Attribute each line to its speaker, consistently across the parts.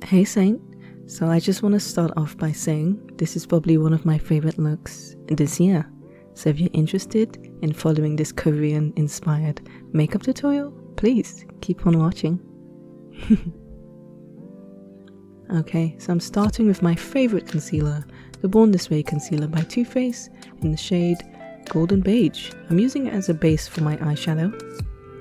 Speaker 1: Hey Saint, so I just want to start off by saying this is probably one of my favorite looks this year. So if you're interested in following this Korean inspired makeup tutorial, please keep on watching. Okay, so I'm starting with my favorite concealer, the Born This Way concealer by Too Faced in the shade Golden Beige. I'm using it as a base for my eyeshadow.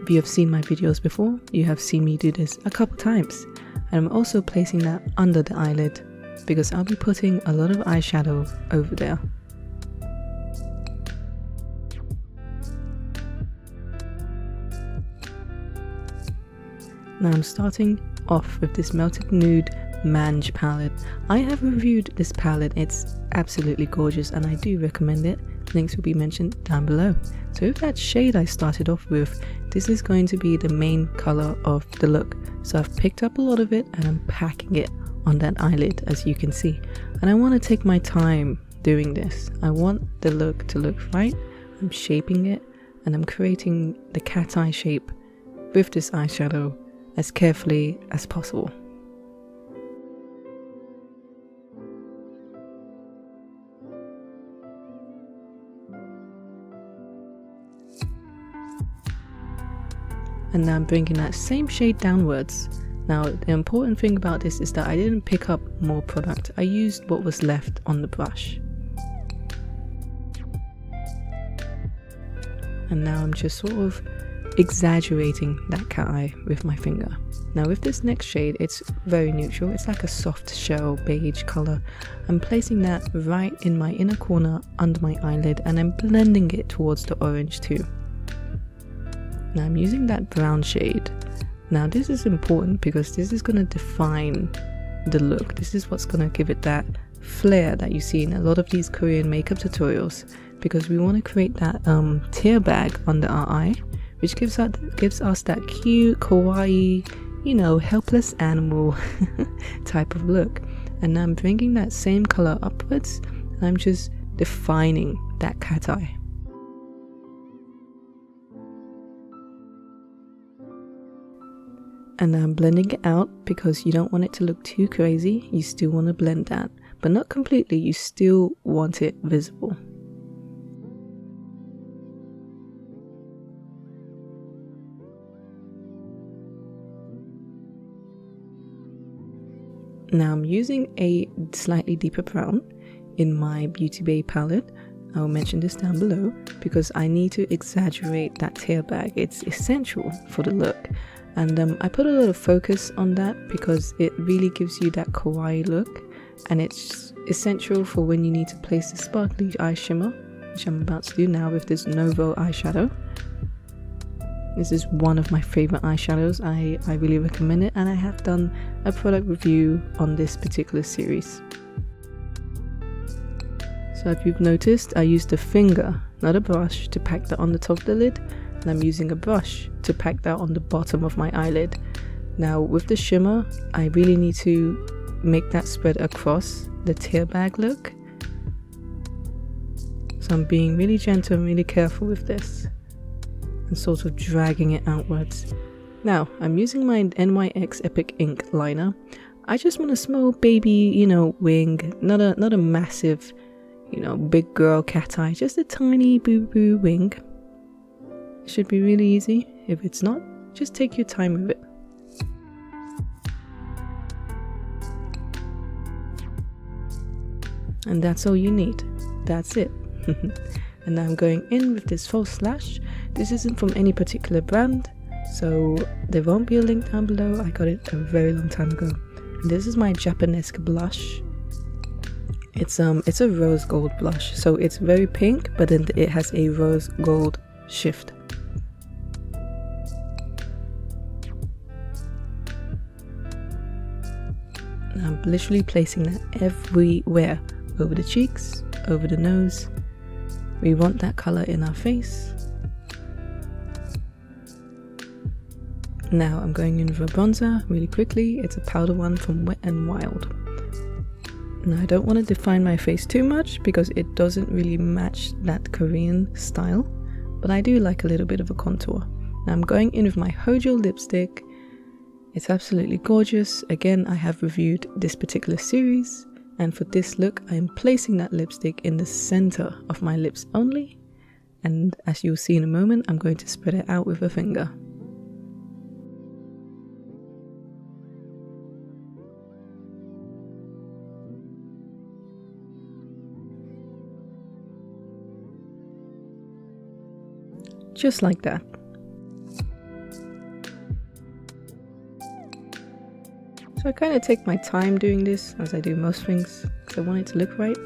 Speaker 1: If you have seen my videos before, you have seen me do this a couple times. And I'm also placing that under the eyelid because I'll be putting a lot of eyeshadow over there. Now I'm starting off with this Melted Nude Mange palette. I have reviewed this palette, it's absolutely gorgeous and I do recommend it. Links will be mentioned down below. So with that shade I started off with, this is going to be the main color of the look. So I've picked up a lot of it and I'm packing it on that eyelid, as you can see. And I want to take my time doing this. I want the look to look right. I'm shaping it and I'm creating the cat eye shape with this eyeshadow as carefully as possible. And now I'm bringing that same shade downwards. Now the important thing about this is that I didn't pick up more product. I used what was left on the brush. And now I'm just sort of exaggerating that cat eye with my finger. Now with this next shade, it's very neutral. It's like a soft shell beige color. I'm placing that right in my inner corner under my eyelid and I'm blending it towards the orange too. Now I'm using that brown shade. Now this is important because this is going to define the look. This is what's going to give it that flair that you see in a lot of these Korean makeup tutorials, because we want to create that tear bag under our eye, which gives us that cute, kawaii, you know, helpless animal type of look. And now I'm bringing that same color upwards and I'm just defining that cat eye. And I'm blending it out because you don't want it to look too crazy. You still want to blend that, but not completely. You still want it visible. Now I'm using a slightly deeper brown in my BeautyBay palette. I'll mention this down below because I need to exaggerate that tail bag. It's essential for the look. And I put a lot of focus on that because it really gives you that kawaii look, and it's essential for when you need to place the sparkly eye shimmer, which I'm about to do now with this Novo eyeshadow. This is one of my favorite eyeshadows. I really recommend it, and I have done a product review on this particular series. So if you've noticed, I used a finger, not a brush, to pack that on the top of the lid. And I'm using a brush to pack that on the bottom of my eyelid. Now with the shimmer, I really need to make that spread across the tear bag look. So I'm being really gentle and really careful with this and sort of dragging it outwards. Now I'm using my NYX Epic Ink liner. I just want a small baby, you know, wing, not a massive, you know, big girl cat eye, just a tiny boo-boo wing. Should be really easy. If it's not, just take your time with it. And that's all you need. That's it. And now I'm going in with this false lash. This isn't from any particular brand, so there won't be a link down below. I got it a very long time ago. And this is my Japonesque blush. It's a rose gold blush, so it's very pink, but then it has a rose gold shift. I'm literally placing that everywhere, over the cheeks, over the nose. We want that color in our face. Now I'm going in with a bronzer really quickly. It's a powder one from Wet n Wild. Now I don't want to define my face too much because it doesn't really match that Korean style, but I do like a little bit of a contour. Now I'm going in with my Hojo lipstick It's absolutely gorgeous. Again, I have reviewed this particular series, and for this look I am placing that lipstick in the center of my lips only, and as you'll see in a moment, I'm going to spread it out with a finger. Just like that. So I kind of take my time doing this, as I do most things, because I want it to look right.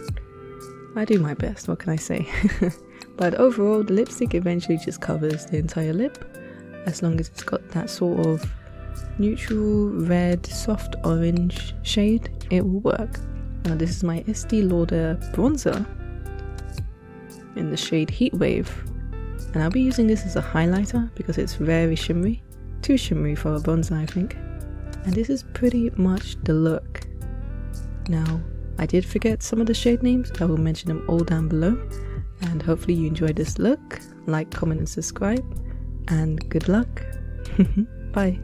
Speaker 1: I do my best, what can I say? But overall, the lipstick eventually just covers the entire lip, as long as it's got that sort of neutral red, soft orange shade, it will work. Now this is my Estee Lauder bronzer in the shade Heat Wave, and I'll be using this as a highlighter because it's very shimmery, too shimmery for a bronzer I think. And this is pretty much the look. Now, I did forget some of the shade names, I will mention them all down below. And hopefully you enjoyed this look. Like, comment and subscribe. And good luck. Bye.